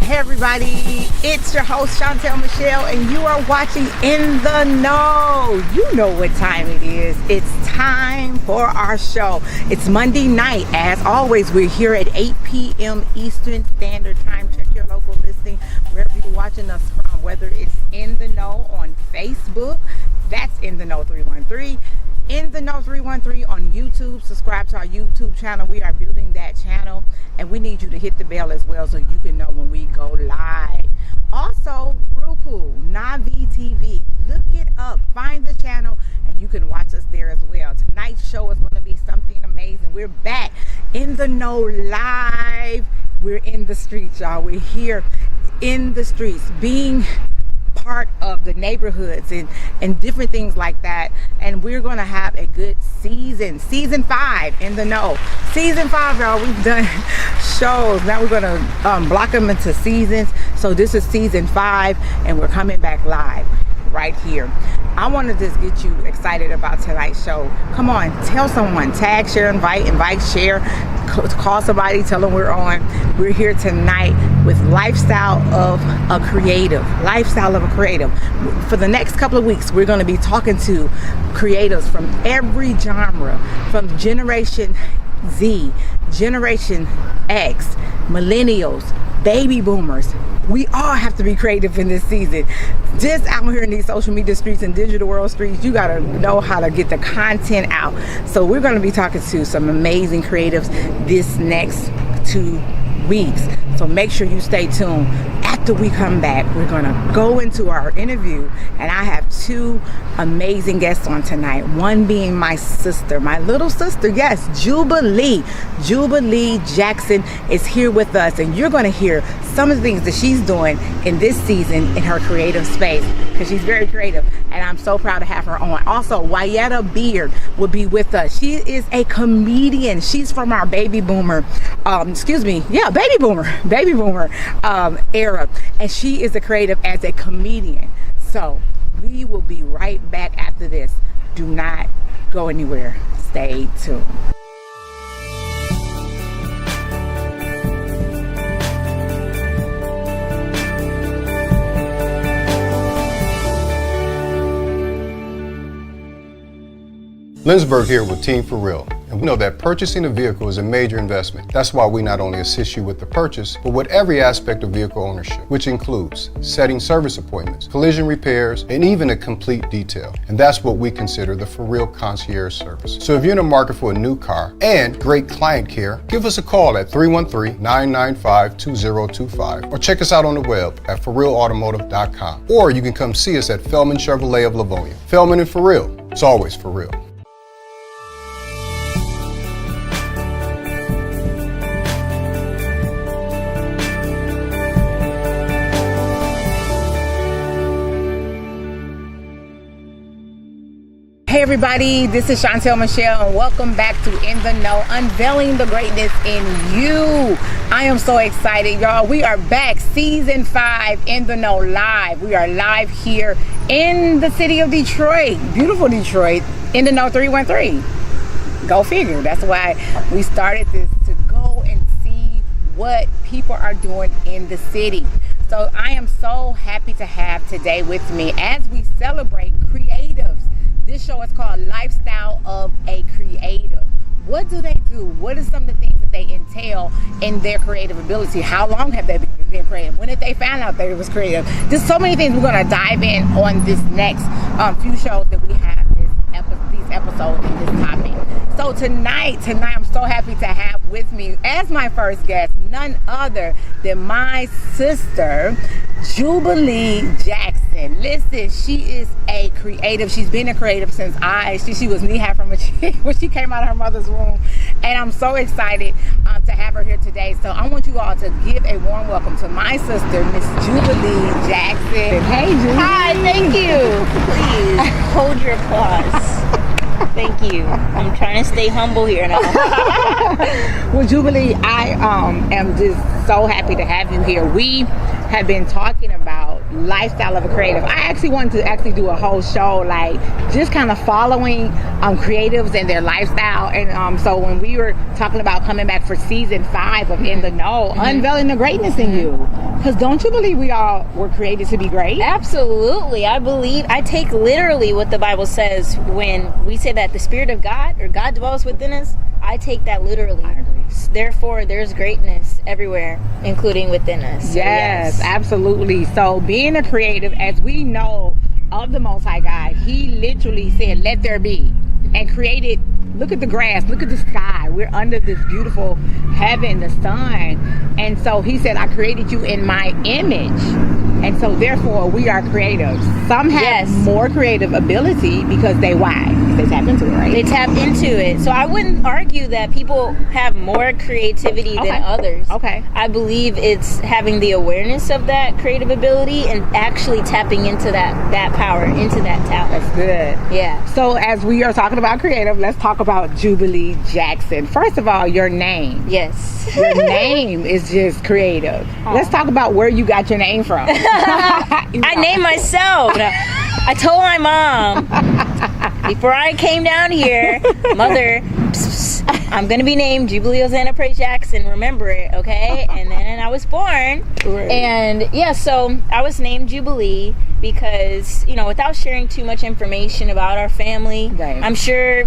Hey everybody, it's your host Chantel Michelle and you are watching In the Know. You know what time it is. It's time for our show. It's Monday night. As always, we're here at 8 p.m. Eastern Standard Time. Check your local listing wherever you're watching us from, whether it's In the Know on Facebook, that's In the Know 313. In the Know 313 on YouTube. Subscribe to our YouTube channel. We are building that channel and we need you to hit the bell as well so you can know when we go live. Also, Roku, Navi TV. Look it up. Find the channel and you can watch us there as well. Tonight's show is going to be something amazing. We're back In the Know live. We're in the streets, y'all. We're here in the streets being part of the neighborhoods and different things like that, and we're gonna have a good season 5 In the Know. Season 5, y'all. We've done shows, now we're gonna block them into seasons. So this is season 5 and we're coming back live right here. I want to just get you excited about tonight's show. Come on, tell someone, tag, share, invite, share, call somebody, tell them we're on. We're here tonight with Lifestyle of a Creative. For the next couple of weeks, we're going to be talking to creatives from every genre, from Generation Z, Generation X, millennials, baby boomers. We all have to be creative in this season. Just out here in these social media streets and digital world streets, you gotta know how to get the content out. So we're gonna be talking to some amazing creatives this next 2 weeks. So make sure you stay tuned. After we come back, we're gonna go into our interview and I have 2 amazing guests on tonight. One being my sister, my little sister, yes, Jubilee Jackson is here with us, and you're gonna hear some of the things that she's doing in this season in her creative space, because she's very creative and I'm so proud to have her on. Also, Wyatta Beard will be with us. She is a comedian. She's from our baby boomer era, and she is a creative as a comedian. So we will be right back after this. Do not go anywhere. Stay tuned. Lindsberg here with Team For Real, and we know that purchasing a vehicle is a major investment. That's why we not only assist you with the purchase, but with every aspect of vehicle ownership, which includes setting service appointments, collision repairs, and even a complete detail. And that's what we consider the For Real Concierge Service. So if you're in the market for a new car and great client care, give us a call at 313-995-2025 or check us out on the web at forrealautomotive.com. Or you can come see us at Feldman Chevrolet of Livonia. Feldman and For Real, it's always for real. Hey everybody, this is Chantel Michelle and welcome back to In the Know, unveiling the greatness in you. I am so excited, y'all. We are back, season 5 In the Know live. We are live here in the city of Detroit, beautiful Detroit, In the Know 313. Go figure. That's why we started this, to go and see what people are doing in the city. So I am so happy to have today with me as we celebrate creatives. This show is called Lifestyle of a Creative. What do they do? What are some of the things that they entail in their creative ability? How long have they been creative? When did they find out they was creative? There's so many things we're going to dive in on this next few shows that we have these episodes in this topic. So tonight I'm so happy to have with me as my first guest none other than my sister, Jubilee Jackson. Listen, she is a creative. She's been a creative since she was knee high from a chick when she came out of her mother's womb. And I'm so excited to have her here today. So I want you all to give a warm welcome to my sister, Miss Jubilee Jackson. Hey, Jubilee. Hi, thank you. Please hold your applause. Thank you. I'm trying to stay humble here now. Well, Jubilee, I am just so happy to have you here. We have been talking about lifestyle of a creative. I actually wanted to actually do a whole show, like just kind of following creatives and their lifestyle. And so when we were talking about coming back for season 5 of In the Know, unveiling the greatness in you, because don't you believe we all were created to be great? Absolutely. I take literally what the Bible says when we say that the Spirit of God or God dwells within us. I take that literally. I agree. Therefore, there's greatness everywhere, including within us. So, Yes, absolutely. So being a creative, as we know of the Most High God, he literally said, let there be, and created. Look at the grass, look at the sky. We're under this beautiful heaven, the sun. And so he said, I created you in my image. And so therefore we are creative. Some have more creative ability because they tap into it, right? They tap into it. So I wouldn't argue that people have more creativity than others. Okay. I believe it's having the awareness of that creative ability and actually tapping into that power, into that talent. That's good. Yeah. So as we are talking about creative, let's talk about Jubilee Jackson. First of all, your name. Yes. Your name is just creative. Let's talk about where you got your name from. I named myself. I told my mom before I came down here, Mother, I'm going to be named Jubilee Hosanna Praise Jackson. Remember it, okay? And then I was born. Right. And yeah, so I was named Jubilee because, without sharing too much information about our family, right. I'm sure,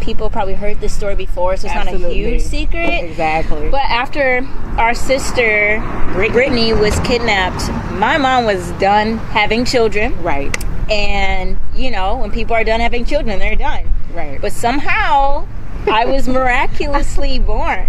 people probably heard this story before, so it's not a huge secret. Exactly. But after our sister, Brittany, was kidnapped, my mom was done having children. Right. And, when people are done having children, they're done. Right. But somehow, I was miraculously born.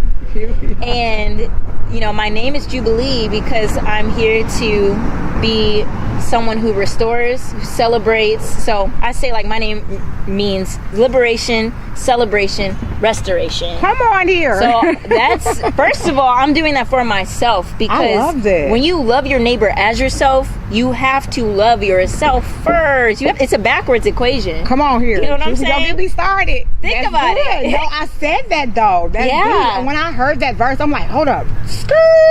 And, my name is Jubilee because I'm here to be someone who restores, who celebrates. So I say, my name means liberation, celebration, restoration. Come on here. So that's, first of all, I'm doing that for myself because I love this. When you love your neighbor as yourself, you have to love yourself first. It's a backwards equation. Come on here. You know what I'm saying? Don't get me started. Think about it. No, I said that though. That's good. And when I heard that verse, I'm like, hold up.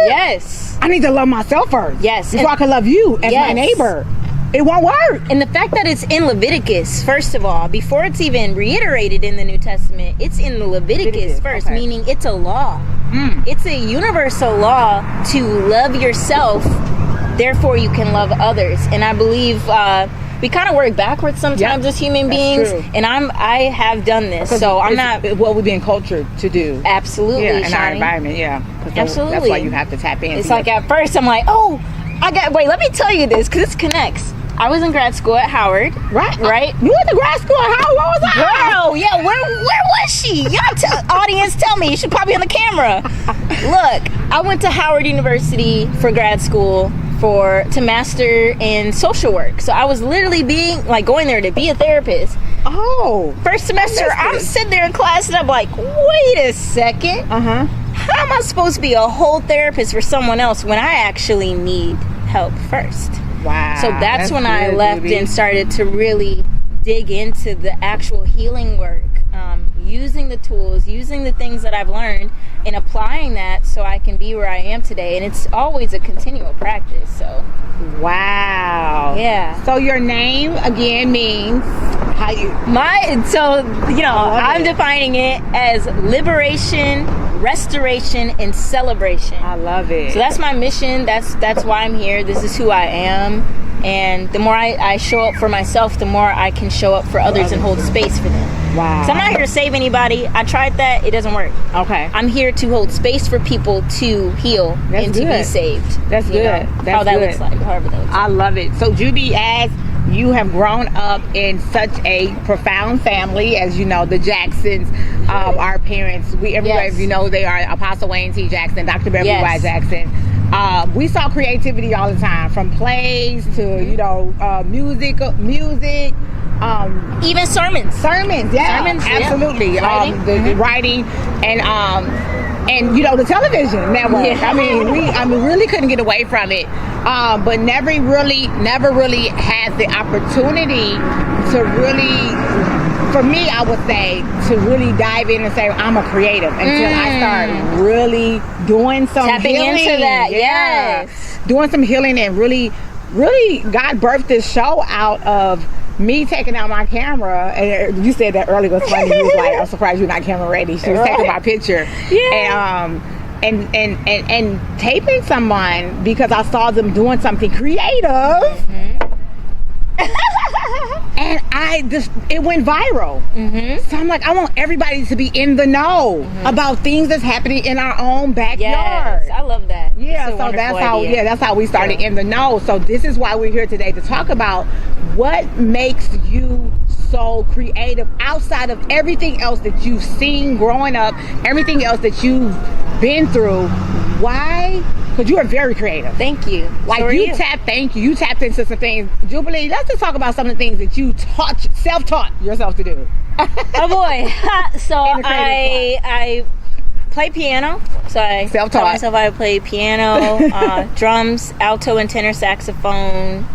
Yes. I need to love myself first. Yes. Before I can love you as my neighbor. It won't work. And the fact that it's in Leviticus, first of all, before it's even reiterated in the New Testament, it's in the Leviticus first, meaning it's a law. It's a universal law to love yourself, therefore you can love others. And I believe we kind of work backwards sometimes as human beings. True. And I have done this, so I'm not what we've been cultured to do. Absolutely, in our environment. Absolutely. That's why you have to tap in. It's like at first I'm like, wait, let me tell you this because this connects. I was in grad school at Howard. Right? You went to grad school at Howard? What was that? Girl, yeah, where was she? Y'all audience, tell me. You should probably be on the camera. Look, I went to Howard University for grad school to master in social work. So I was literally going there to be a therapist. Oh. First semester, I'm sitting there in class and I'm like, wait a second. Uh-huh. How am I supposed to be a whole therapist for someone else when I actually need help first? Wow. So that's when I left and started to really dig into the actual healing work, using the tools, using the things that I've learned and applying that so I can be where I am today. And it's always a continual practice. So wow. Yeah. So your name again means I'm defining it as liberation, restoration, and celebration. I love it. So that's my mission. That's why I'm here. This is who I am. And the more I show up for myself, the more I can show up for others and hold space for them. Wow. So I'm not here to save anybody. I tried that. It doesn't work. Okay. I'm here to hold space for people to heal and to be saved. That's good. That's how that good. looks like. However that looks like. I love it. So Judy, as you have grown up in such a profound family, as you know, the Jacksons, our parents, everywhere, you know, they are Apostle Wayne T. Jackson, Dr. Beverly Y. Jackson. We saw creativity all the time, from plays to, music, even sermons. Absolutely. Writing. The writing and the television network. Yeah. I mean, we really couldn't get away from it. But never really had the opportunity to really, for me, I would say, to really dive in and say, I'm a creative until I start really doing some tapping healing. Into that, yes. Doing some healing and really really God birthed this show out of me taking out my camera, and you said that earlier was funny. You was like, I'm surprised you're not camera ready. She was taking my picture. Yeah. And taping someone because I saw them doing something creative. And it went viral. So I'm like, I want everybody to be in the know about things that's happening in our own backyard. Yes, I love that. Yeah, so that's how we started in the know. So this is why we're here today to talk about what makes you so creative outside of everything else that you've seen growing up, everything else that you've been through. Why? Because you are very creative. Thank you. Like So you tapped into some things. Jubilee, let's just talk about some of the things that you self-taught yourself to do. Oh boy. So In the creative I play piano. So I Self-taught. taught myself how to play piano, drums, alto and tenor saxophone,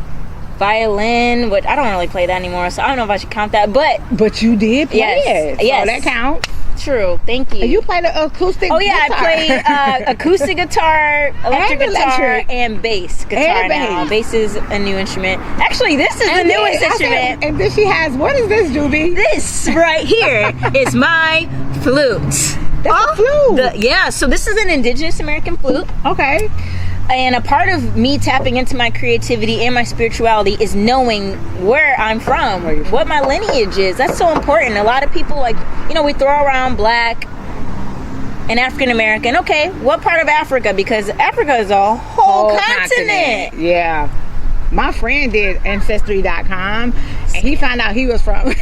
violin. But I don't really play that anymore, so I don't know if I should count that. But you did play it. Yes. So that counts. True. Thank you. And you play the acoustic Oh yeah, guitar. I play acoustic guitar, electric And guitar, electric. and bass guitar And now. bass. Bass is a new instrument. Actually, this is the And then newest I said- instrument. and then she has, what is this, Juby? This right here is my flute. That's a flute. So this is an indigenous American flute. Okay. And a part of me tapping into my creativity and my spirituality is knowing where I'm from, what my lineage is. That's so important. A lot of people, we throw around black and African American. Okay, what part of Africa? Because Africa is a whole continent. Yeah. My friend did Ancestry.com, and he found out he was from...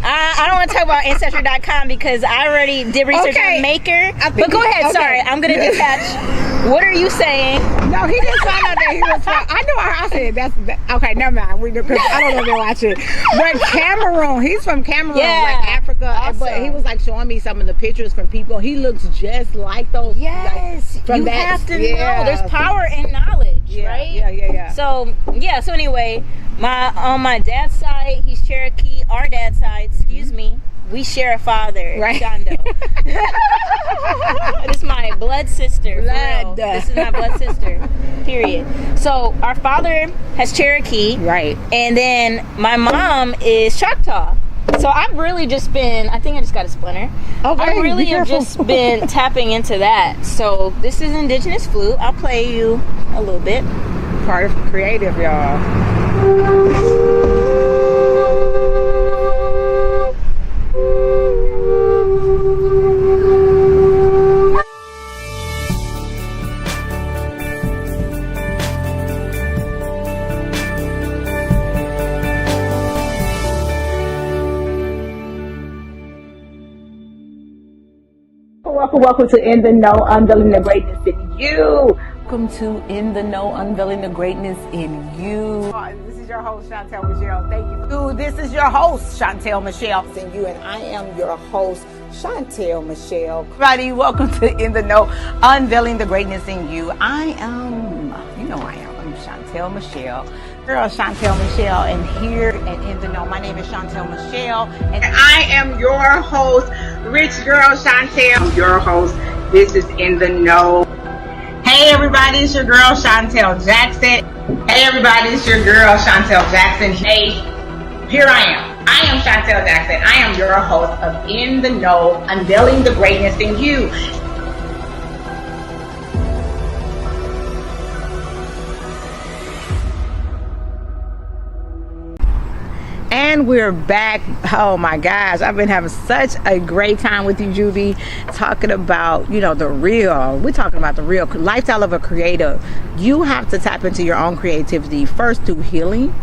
I don't want to talk about Ancestry.com because I already did research on Maker. But go ahead, sorry. I'm going to detach. What are you saying? No, he didn't find out that he was from... I know I said okay, never mind. Because I don't know if they're watching. But Cameroon, he's from Cameroon, like Africa. Awesome. But he was showing me some of the pictures from people. He looks just like those. Yes. From you that, have to know. There's power in knowledge, right? Yeah. So anyway, on my dad's side, he's Cherokee. Our dad's side, excuse me, we share a father, right? Shondo. This is my blood sister. This is my blood sister. Period. So our father has Cherokee, right? And then my mom is Choctaw. So I've really just been, I think I just got a splinter. Okay, I really have just been tapping into that. So this is indigenous flute. I'll play you a little bit. Part of creative, y'all. Welcome to In the Know, Unveiling the Greatness in You. Welcome to In the Know, Unveiling the Greatness in You. This is your host, Chantel Michelle. Thank you. This is your host, Chantel Michelle. And you, and I am your host, Chantel Michelle. Everybody, welcome to In the Know, Unveiling the Greatness in You. I'm Chantel Michelle. Girl, Chantel Michelle, and here at In the Know, my name is Chantel Michelle, and I am your host, Rich Girl Chantel, your host. This is In the Know. Hey everybody, it's your girl Chantel Jackson. Hey everybody, it's your girl Chantel Jackson. Hey, here I am. I am Chantel Jackson. I am your host of In the Know, Unveiling the Greatness in You. And we're back. Oh my gosh, I've been having such a great time with you, Juby, talking about, the real. We're talking about the real lifestyle of a creative. You have to tap into your own creativity first through healing,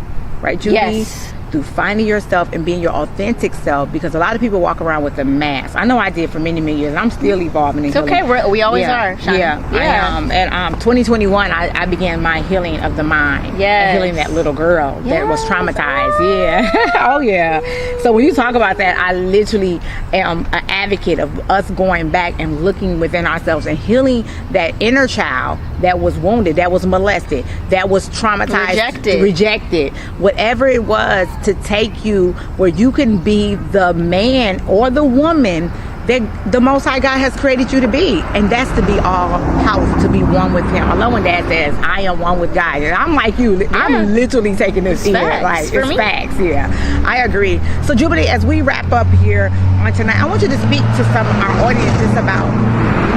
right, Juby? Yes. Through finding yourself and being your authentic self, because a lot of people walk around with a mask. I know I did for many years, and I'm still evolving. It's okay. We always are. Shani. Yeah. And 2021, I began my healing of the mind. Yes. Healing that little girl that was traumatized. Yeah. Oh yeah. So when you talk about that, I literally am an advocate of us going back and looking within ourselves and healing that inner child that was wounded, that was molested, that was traumatized, rejected, whatever it was, to take you where you can be the man or the woman the Most High God has created you to be, and that's to be all powerful, to be one with Him. I love when Dad says, "I am one with God," and I'm like you. I'm literally taking this in. Like it's facts. Yeah, I agree. So Jubilee, as we wrap up here on tonight, I want you to speak to some of our audience just about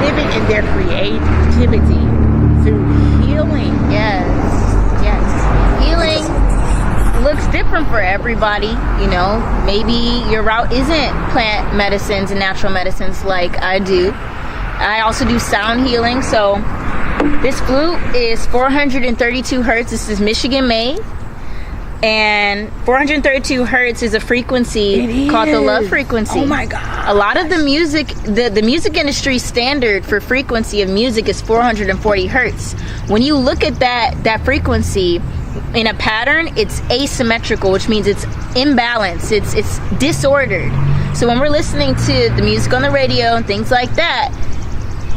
living in their creativity through healing. Yes. Healing looks different for everybody. You know, maybe your route isn't plant medicines and natural medicines like I do. I also do sound healing. So this flute is 432 hertz. This is Michigan made. And 432 hertz is a frequency called the love frequency. Oh my God. A lot of the music, the music industry standard for frequency of music is 440 hertz. When you look at that frequency in a pattern, it's asymmetrical, which means it's imbalanced, it's disordered. So when we're listening to the music on the radio and things like that,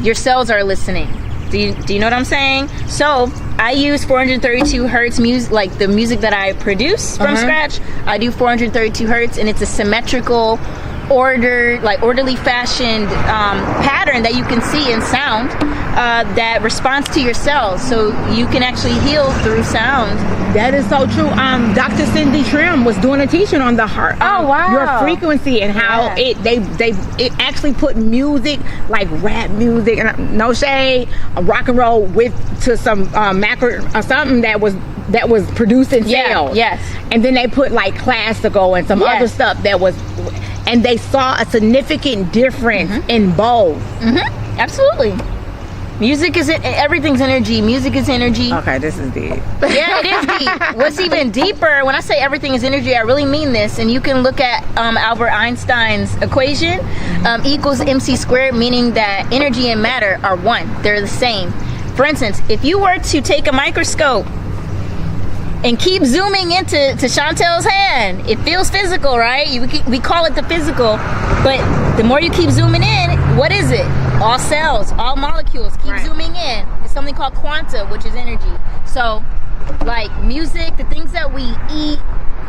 your cells are listening. Do you know what I'm saying? So I use 432 hertz music, like the music that I produce from scratch. I do 432 hertz, and it's a symmetrical, orderly fashioned pattern that you can see in sound that responds to your cells. So you can actually heal through sound. That is so true. Dr. Cindy Trim was doing a teaching on the heart. Oh wow! Your frequency and how it actually put music like rap music and no shade, rock and roll to some macro or something that was produced in sound. Yes. And then they put like classical and some other stuff that was, and they saw a significant difference in both. Absolutely. Music is everything's energy. Music is energy. Okay, this is deep. Yeah, it is deep. What's even deeper, when I say everything is energy, I really mean this. And you can look at Albert Einstein's equation, equals MC squared, meaning that energy and matter are one. They're the same. For instance, if you were to take a microscope and keep zooming into Chantel's hand, it feels physical, right? We call it the physical, but the more you keep zooming in, what is it? All cells, all molecules. Keep zooming in. It's something called quanta, which is energy. So, like music, the things that we eat,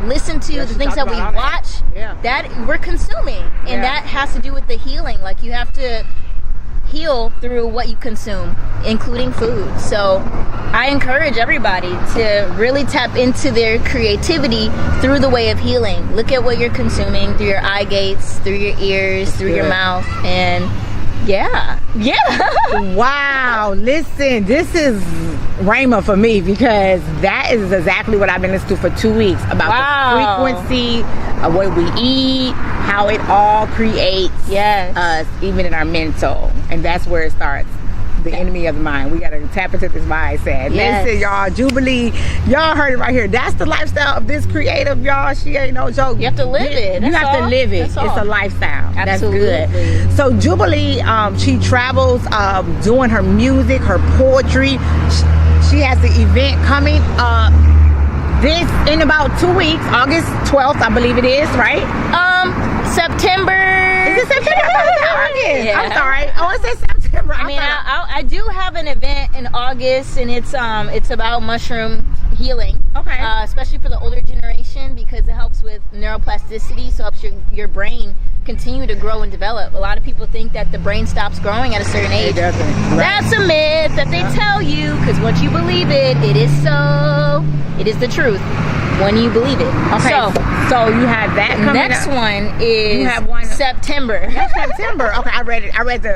listen to, the things that we watch, that we're consuming, and that has to do with the healing. Like you have to heal through what you consume, including food. So I encourage everybody to really tap into their creativity through the way of healing. Look at what you're consuming through your eye gates, through your ears, through your mouth, and wow, listen, this is Rhema for me, because that is exactly what I've been listening to for 2 weeks about the frequency of what we eat, how it all creates us, even in our mental, and that's where it starts. The enemy of the mind. We gotta tap into this mindset. Listen, y'all, Jubilee, y'all heard it right here. That's the lifestyle of this creative, y'all. She ain't no joke. You have to live it. You have to live it. It's a lifestyle. Absolutely. That's good. So Jubilee, she travels doing her music, her poetry. She has the event coming up this in about 2 weeks, August 12th, I believe it is, right? September. Is it September? I'm sorry. Oh, it says September. I mean, I do have an event in August, and it's about mushroom healing. Okay. Especially for the older generation, because it helps with neuroplasticity, so it helps your brain continue to grow and develop. A lot of people think that the brain stops growing at a certain age. It doesn't. Right. That's a myth that they tell you, because once you believe it, it is so. It is the truth when you believe it. Okay. So you have that coming next up. One is you have one September. That's September. Okay, I read it. I read the.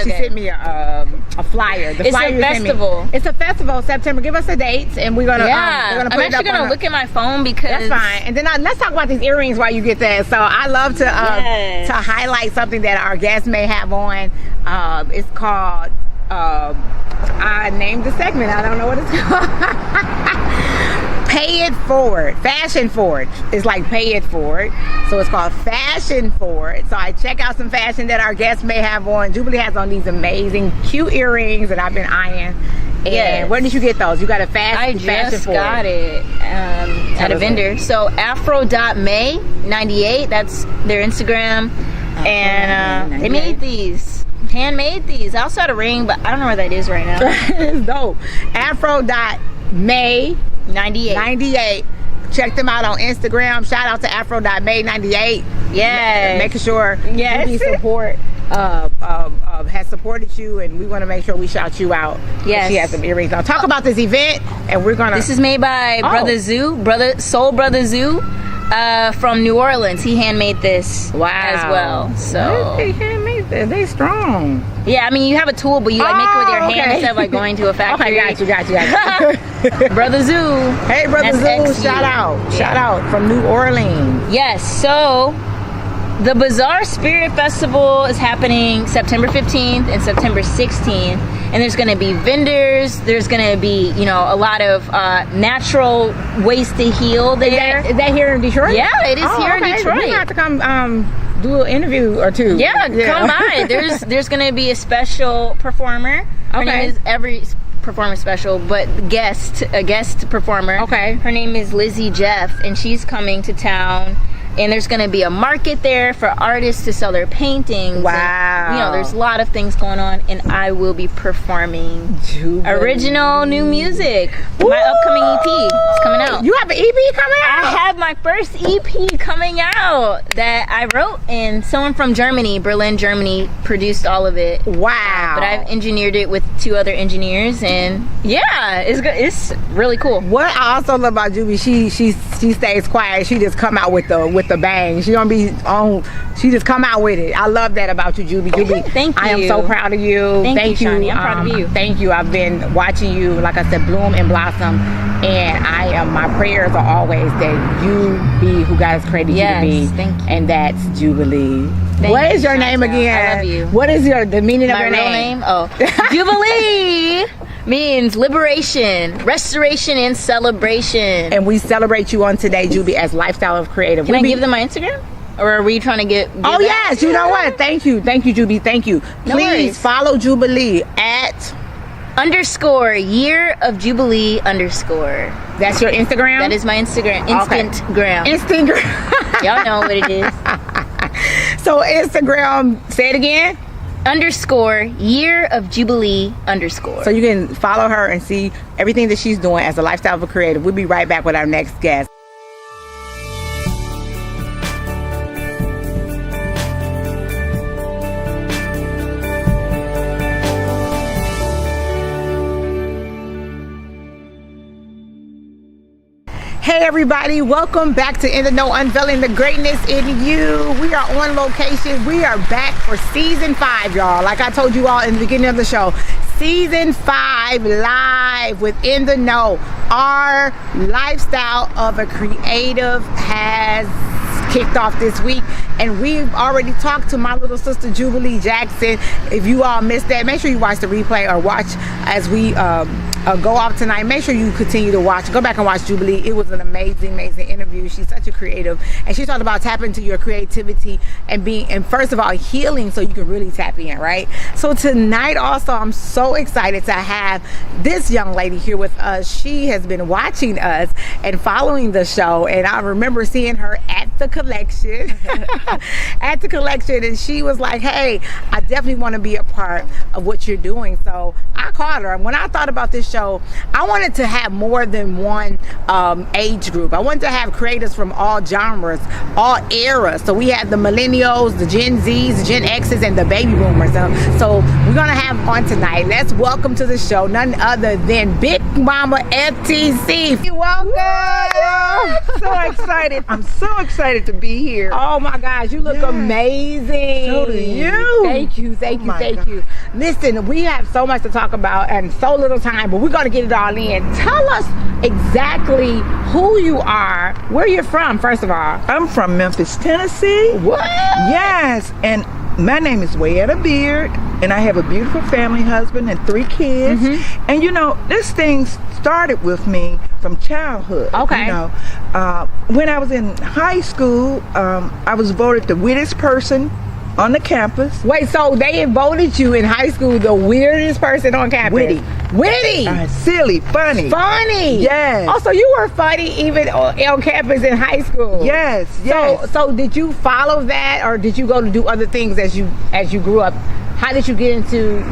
She sent me a flyer. The it's flyer a festival. It's a festival. September. Give us the dates, and we're gonna. I'm actually gonna look at my phone, because that's fine. And then let's talk about these earrings while you get that. So I love to highlight something that our guests may have on. It's called. I named the segment. I don't know what it's called. Pay it forward. Fashion forward. It's like pay it forward. So it's called fashion forward. So I check out some fashion that our guests may have on. Jubilee has on these amazing cute earrings that I've been eyeing. And where did you get those? You got a fashion forward. I just got it at a vendor. So afro.may98, that's their Instagram. And they made these. Handmade these. I also had a ring, but I don't know where that is right now. It's dope. Afro.may98. Check them out on Instagram. Shout out to afro.may98. Yeah. Making sure you support has supported you, and we want to make sure we shout you out. Yes. She has some earrings on. Talk about this event, and we're gonna. This is made by Brother Zoo, Soul Brother Zoo, from New Orleans. He handmade this as well. So they handmade this. They strong. Yeah, I mean, you have a tool, but you like make it with your hand instead of like going to a factory. Okay, got you. Brother Zoo. Hey, Brother That's Zoo, shout out from New Orleans. Yes, so the Bazaar Spirit Festival is happening September 15th and September 16th, and there's going to be vendors. There's going to be, you know, a lot of natural ways to heal there. Is that here in Detroit? Yeah, it is here in Detroit. We're gonna have to come do an interview or two. Yeah, come by. There's going to be a special performer. Her name is every performer special, but a guest performer. Okay. Her name is Lizzie Jeff, and she's coming to town. And there's going to be a market there for artists to sell their paintings. Wow. And, you know, there's a lot of things going on, and I will be performing original new music. Woo! My upcoming EP is coming out. You have an EP coming out? I have my first EP coming out that I wrote, and someone from Germany, Berlin, Germany, produced all of it. Wow. But I've engineered it with 2 other engineers, and yeah, it's good. It's really cool. What I also love about Juby, she stays quiet. She just come out with the bang. She don't be on. She just come out with it. I love that about you, Juby. Juby, thank you. I am so proud of you. Thank you, Shani. I'm proud of you. Thank you. I've been watching you, like I said, bloom and blossom. And my prayers are always that you be who God has created you to be. Thank you. And that's Jubilee. Thank What is you, your name again? I love you. What is the meaning of My your real name? Oh, Jubilee means liberation, restoration, and celebration. And we celebrate you on today, Juby, as Lifestyle of Creative. Can I give them my Instagram? Or are we trying to get Oh, yes. You know what? Thank you, Juby. Thank you. No Please worries. follow Jubilee at _year of Jubilee _ That's your Instagram? That is my Instagram. Okay. Instagram. Instagram. Y'all know what it is. So Instagram, say it again. _year of Jubilee _ So you can follow her and see everything that she's doing as a Lifestyle of a Creative. We'll be right back with our next guest. Hey everybody, welcome back to In the Know, unveiling the greatness in you. We are on location. We are back for season 5, y'all. Like I told you all in the beginning of the show, season 5 live with In the Know. Our Lifestyle of a Creative has kicked off this week, and we've already talked to my little sister Jubilee Jackson. If you all missed that, make sure you watch the replay or watch as we go off tonight. Make sure you continue to watch. Go back and watch Jubilee. It was an amazing interview. She's such a creative, and she talked about tapping into your creativity and first of all healing, so you can really tap in, right? So tonight also, I'm so excited to have this young lady here with us. She has been watching us and following the show, and I remember seeing her at the collection and she was like, hey, I definitely want to be a part of what you're doing. So I called her, and when I thought about this show, I wanted to have more than one age group. I wanted to have creators from all genres, all eras. So we had the millennials, the Gen Zs, the Gen X's, and the baby boomers. So we're gonna have on tonight. Let's welcome to the show none other than Big Mama FTC. Welcome. So excited. I'm so excited to be here. Oh my gosh, you look amazing. So do you. Thank you. Thank you. Listen, we have so much to talk about and so little time, but we're going to get it all in. Tell us exactly who you are, where you're from, first of all. I'm from Memphis, Tennessee. What? Yes, and my name is Wayetta Beard, and I have a beautiful family, husband, and 3 kids. And you know, this thing started with me from childhood. Okay. You know, when I was in high school, I was voted the weirdest person on the campus. Wait, so they voted you in high school the weirdest person on campus? Witty. Silly, funny. Yes. Oh, so you were funny even on campus in high school? Yes. So did you follow that, or did you go to do other things as you grew up? How did you get into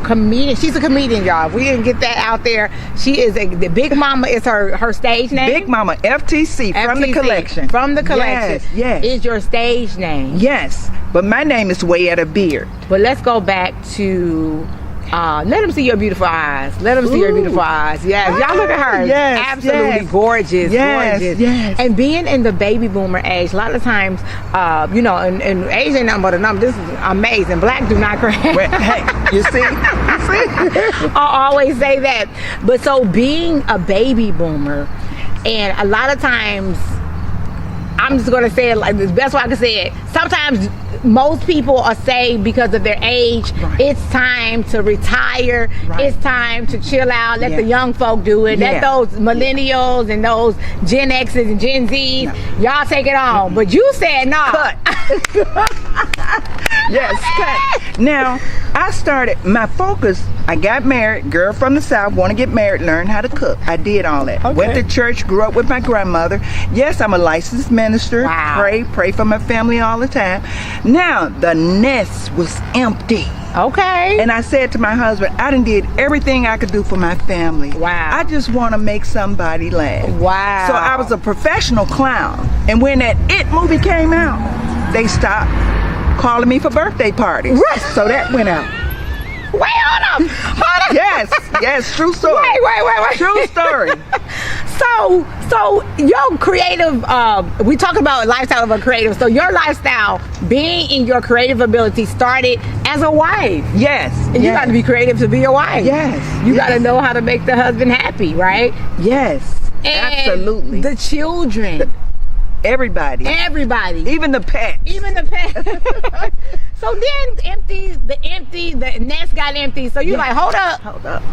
comedian. She's a comedian, y'all. If we didn't get that out there, she is the Big Mama is her stage name. Big Mama, FTC, from the collection. From the collection. Yes. Is your stage name. Yes, but my name is Wayetta Beard. But let's go back to let them see your beautiful eyes. Let them see your beautiful eyes. Yes, y'all look at her. Yes, absolutely gorgeous. Yes, gorgeous. yes. And being in the baby boomer age, a lot of times, you know, and age ain't nothing but a number. This is amazing. Black do not crack. Hey, you see? I always say that. But so being a baby boomer, and a lot of times, I'm just gonna say it like the best way I can say it. Sometimes most people are saying because of their age, it's time to retire. It's time to chill out. Let the young folk do it. Let those millennials and those Gen X's and Gen Z's, y'all take it on. But you said no. Yes, cut. Now, I started, my focus, I got married, girl from the South, want to get married, learn how to cook. I did all that. Okay. Went to church, grew up with my grandmother. Yes, I'm a licensed minister. Wow. Pray for my family all the time. Now, the nest was empty. Okay. And I said to my husband, I done did everything I could do for my family. Wow. I just want to make somebody laugh. Wow. So I was a professional clown. And when that It movie came out, they stopped calling me for birthday parties. So that went out. Wait, hold up. Yes, true story. Wait. True story. So your creative, we talk about lifestyle of a creative. So your lifestyle, being in your creative ability, started as a wife. Yes. And you got to be creative to be a wife. Yes. You got to know how to make the husband happy, right? Yes. And absolutely. the children. Everybody. Even the pets. So then the nest got empty. So you're like, hold up.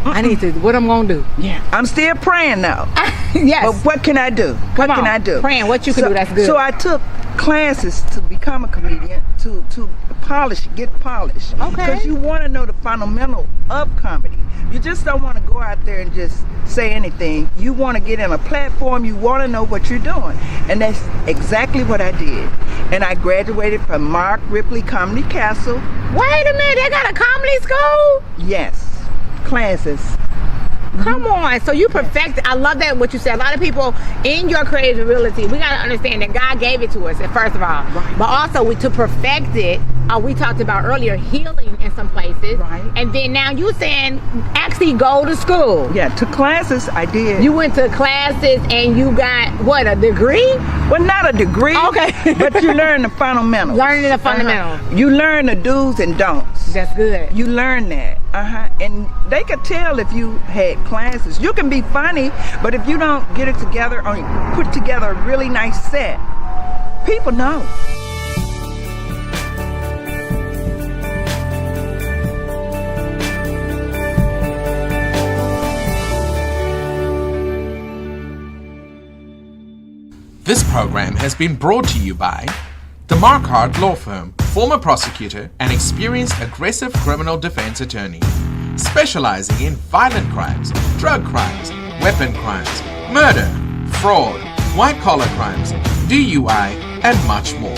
I need to, what I'm going to do? Yeah. I'm still praying though. Yes. But what can I do? What can I do? Praying, what you can do, that's good. So I took classes to become a comedian, to get polished. Okay. Because you want to know the fundamental of comedy. You just don't want to go out there and just say anything. You want to get in a platform. You want to know what you're doing. And that's exactly what I did. And I graduated from Mark Ripley Comedy Castle. Wait a minute, they got a comedy school? Yes, classes. Come on. So you perfected. I love that what you said. A lot of people in your creative ability, we got to understand that God gave it to us, first of all. Right. But also to perfect it, we talked about earlier, healing in some places. Right. And then now you saying actually go to school. Yeah, to classes I did. You went to classes and you got, what, a degree? Well, not a degree. Okay. But you learn the fundamentals. Learning the fundamentals. You learn the do's and don'ts. That's good. You learn that. And they could tell if you had classes. You can be funny, but if you don't get it together or put together a really nice set, people know. This program has been brought to you by the Marquardt Law Firm, former prosecutor and experienced aggressive criminal defense attorney, specializing in violent crimes, drug crimes, weapon crimes, murder, fraud, white-collar crimes, DUI, and much more.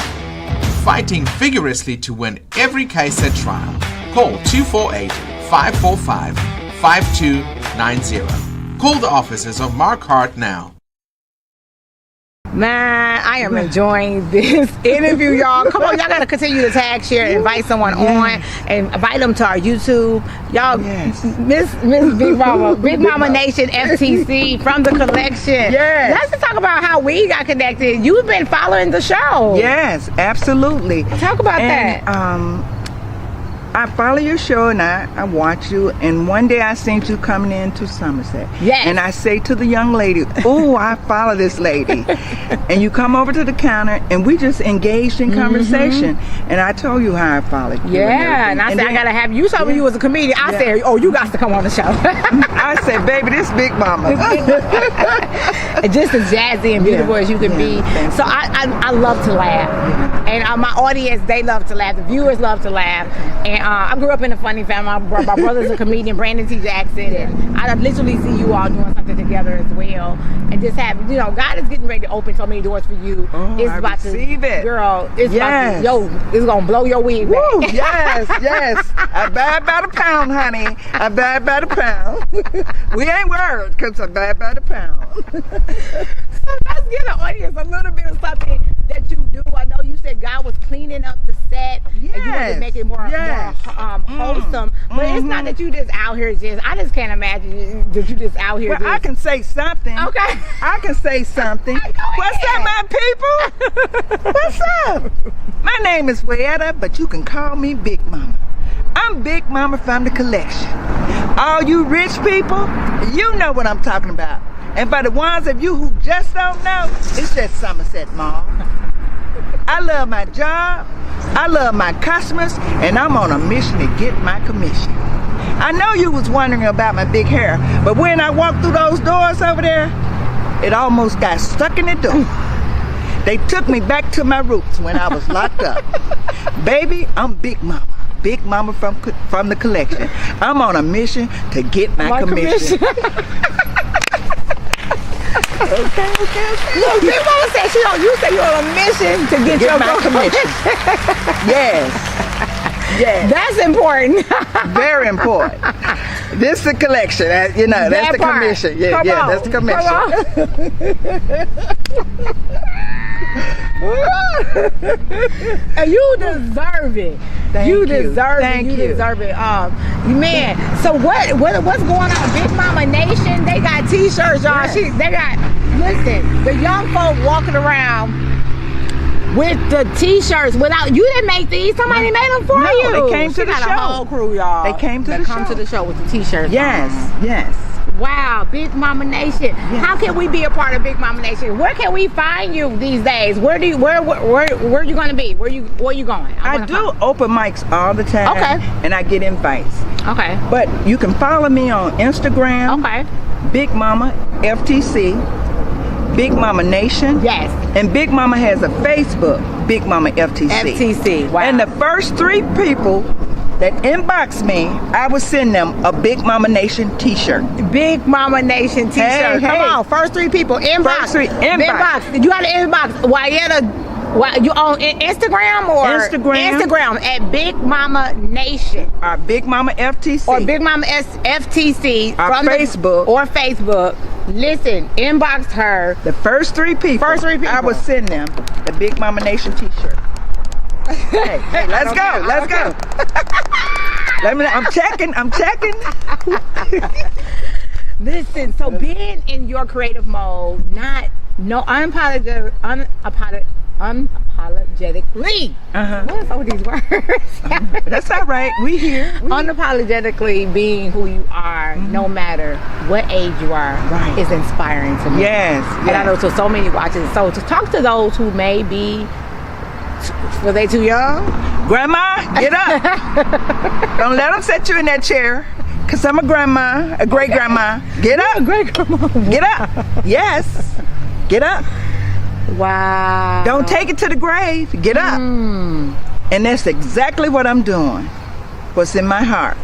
Fighting vigorously to win every case at trial. Call 248-545-5290. Call the offices of Marquardt now. Man, I am enjoying this interview, y'all. Come on, y'all gotta continue to tag, share, invite someone on, and invite them to our YouTube. Y'all, Miss Big Mama Nation FTC from the collection. Yes. Let's just talk about how we got connected. You've been following the show. Yes, absolutely. Talk about that. I follow your show and I watch you, and one day I seen you coming into Somerset. Yes. And I say to the young lady, oh, I follow this lady. And you come over to the counter and we just engaged in conversation. And I told you how I followed you. Yeah, and I said, I gotta have you. Told me you was a comedian. I said, oh, you got to come on the show. I said, baby, this Big Mama. Just as jazzy and beautiful as you can be. So I love to laugh. And my audience, they love to laugh. The viewers love to laugh. And I grew up in a funny family. My brother's a comedian, Brandon T. Jackson, and I literally see you all doing something together as well. And just have, you know, God is getting ready to open so many doors for you. Oh, it's I about receive to, it. girl. It's Yes. about to, it's gonna blow your wig back. Woo, yes, yes. I buy by the pound, honey. I buy by the pound. We ain't worried because I buy by the pound. So let's give the audience a little bit of something that you do. I know you said God was cleaning up the set and you wanted to Yes, make it more yes. wholesome. But it's not that you just out here I just can't imagine that you just out here. Well, I can say something. Okay. I can say something. What's up, my people? What's up? My name is Wayetta, but you can call me Big Mama. I'm Big Mama from the collection. All you rich people, you know what I'm talking about. And for the ones of you who just don't know, it's just Somerset Mall. I love my job, I love my customers, and I'm on a mission to get my commission. I know you was wondering about my big hair, but when I walked through those doors over there, it almost got stuck in the door. They took me back to my roots when I was locked up. Baby, I'm Big Mama. Big Mama from the collection. I'm on a mission to get my commission. Okay. Look, Big Mama said you said you're on a mission to get your my commission. Yes. Yes. That's important. Very important. This is the collection. You know, that's the commission. Yeah, Come on. That's the commission. And you deserve it. Thank you you. deserve Thank it. You you. deserve it. Man. So what's going on? Big Mama Nation. They got T-shirts, y'all. Yes. They got. Listen, the young folk walking around with the T-shirts without. You didn't make these. Somebody made them for No, you. they came to She the got show. a whole crew, y'all. They came to that the come show. to the show with the T-shirts. Yes. on. Yes. Wow, Big Mama Nation. How can we be a part of Big Mama Nation? Where can we find you these days? Where you going to be? Where you going? I do open mics all the time. Okay. And I get invites. Okay. But you can follow me on Instagram. Okay. Big Mama FTC. Big Mama Nation. Yes. And Big Mama has a Facebook, Big Mama FTC. FTC. Wow. And the first 3 people that inbox me, I will send them a Big Mama Nation t-shirt. Big Mama Nation T-shirt. Hey, Come hey. on, first 3 people inbox. First 3 inbox. Inbox. You got to inbox. You on Instagram or Instagram at Big Mama Nation Or Big Mama FTC. or Big Mama FTC Or Facebook. or Facebook. Listen, inbox her. The first 3 people. First 3 people. I will send them the Big Mama Nation t-shirt. Hey, let's go. Let's go. I'm checking. Listen, so being in your creative mode, unapologetically. What is all these words? That's all right. We here. Unapologetically being who you are, no matter what age you are, Right. is inspiring to me. Yes. And I know so many watching. So to talk to those who may be, were they too young? Grandma, get up. Don't let them set you in that chair. Cause I'm a grandma, a great grandma. Get up. Great grandma. Get up. Yes. Get up. Wow. Don't take it to the grave. Get up. And that's exactly what I'm doing. What's in my heart.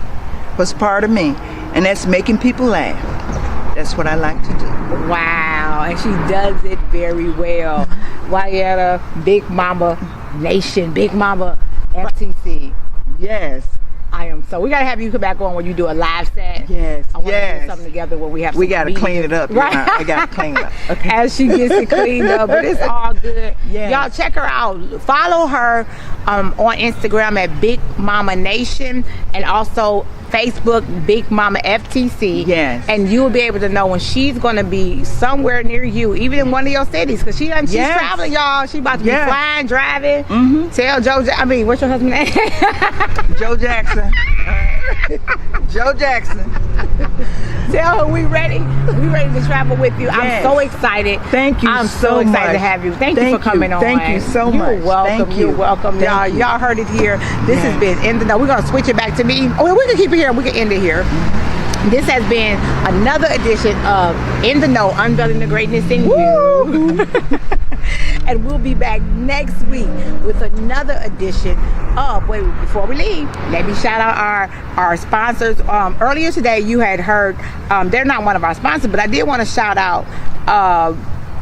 What's part of me. And that's making people laugh. That's what I like to do. Wow, and she does it very well. Wayetta, Big Mama Nation, Big Mama FTC. Yes. We gotta have you come back on when you do a live set. Yes. I want to Yes. do something together when we have. We some gotta clean it up. Right. I gotta clean it up. Okay. As she gets it cleaned up, but it's all good. Yes. Y'all check her out. Follow her on Instagram at Big Mama Nation and also Facebook Big Mama FTC. Yes. And you will be able to know when she's going to be somewhere near you, even in one of your cities, because she's Yes. traveling, y'all. She's about to be Yes. flying, driving. Tell Joe. What's your husband's name? Joe Jackson. Joe Jackson. Tell her we ready. We ready to travel with you. I'm Yes. so excited. Thank you I'm so excited much. to have you. Thank you Thank for coming you. on. Thank you so much. You're welcome. Thank you. You're welcome. Thank Y'all, you. y'all heard it here. This has Yes. been In the Know. We're gonna switch it back to me. Oh, we can keep it here. We can end it here. This has been another edition of In the Know, unveiling the greatness in you. And we'll be back next week with another edition of, wait, before we leave, let me shout out our sponsors. Earlier today, you had heard, they're not one of our sponsors, but I did want to shout out,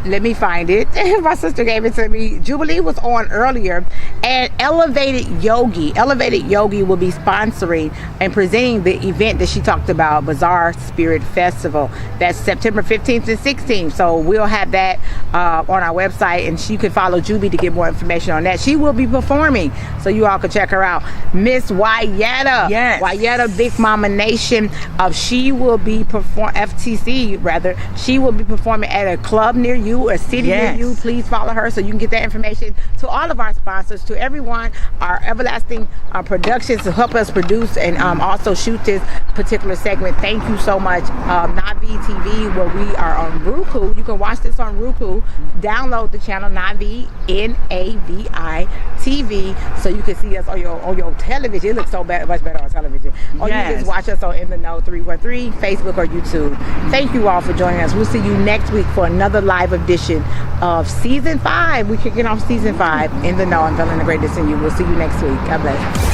let me find it. My sister gave it to me. Jubilee was on earlier, and Elevated Yogi will be sponsoring and presenting the event that she talked about, Bazaar Spirit Festival. That's September 15th and 16th. So we'll have that on our website, and you can follow Juby to get more information on that. She will be performing, so you all can check her out. Miss Wayetta, yes, Wayetta Big Mama Nation. She will be FTC rather. She will be performing at a club near you, a city near you. Please follow her so you can get that information. To all of our sponsors, to everyone, our Everlasting Productions to help us produce and also shoot this particular segment. Thank you so much. Navi TV, where we are on Roku. You can watch this on Roku. Download the channel Navi, Navi TV, so you can see us on your television. It looks so much better on television. Or you can just watch us on In the Know 313, Facebook or YouTube. Thank you all for joining us. We'll see you next week for another live edition of season 5. We're kicking off season 5 In the Know. I'm feeling the greatness in you. We'll see you next week. God bless.